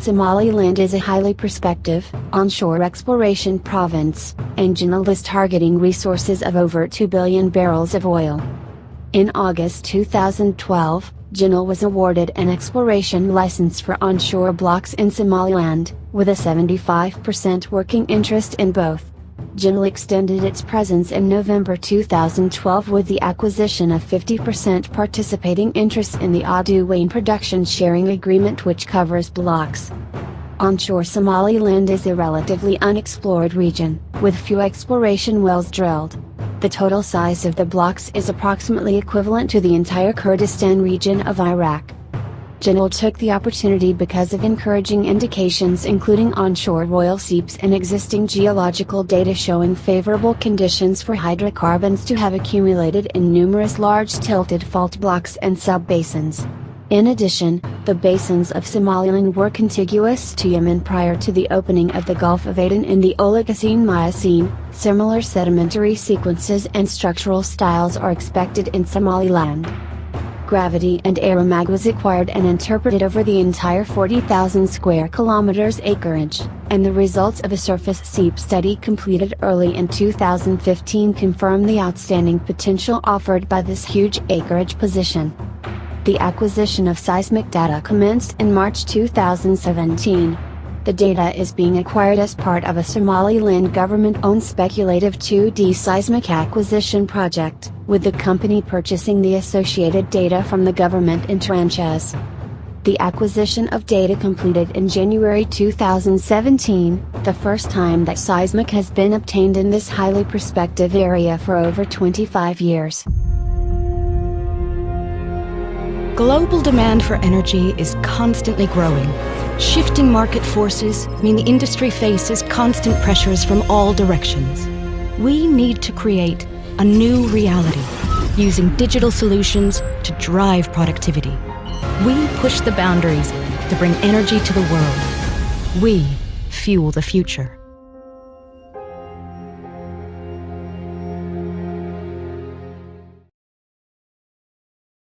Somaliland is a highly prospective, onshore exploration province, and Guul is targeting resources of over 2 billion barrels of oil. In August 2012, Guul was awarded an exploration license for onshore blocks in Somaliland, with a 75% working interest in both. Guul extended its presence in November 2012 with the acquisition of 50% participating interest in the Aduane production sharing agreement, which covers blocks. Onshore Somaliland is a relatively unexplored region, with few exploration wells drilled. The total size of the blocks is approximately equivalent to the entire Kurdistan region of Iraq. Guul took the opportunity because of encouraging indications including onshore oil seeps and existing geological data showing favorable conditions for hydrocarbons to have accumulated in numerous large tilted fault blocks and sub-basins. In addition, the basins of Somaliland were contiguous to Yemen prior to the opening of the Gulf of Aden in the Oligocene-Miocene. Similar sedimentary sequences and structural styles are expected in Somaliland. Gravity and aeromag was acquired and interpreted over the entire 40,000 square kilometers acreage, and the results of a surface seep study completed early in 2015 confirm the outstanding potential offered by this huge acreage position. The acquisition of seismic data commenced in March 2017. The data is being acquired as part of a Somaliland government-owned speculative 2D seismic acquisition project, with the company purchasing the associated data from the government in tranches. The acquisition of data completed in January 2017, the first time that seismic has been obtained in this highly prospective area for over 25 years. Global demand for energy is constantly growing. Shifting market forces mean the industry faces constant pressures from all directions. We need to create a new reality, using digital solutions to drive productivity. We push the boundaries to bring energy to the world. We fuel the future.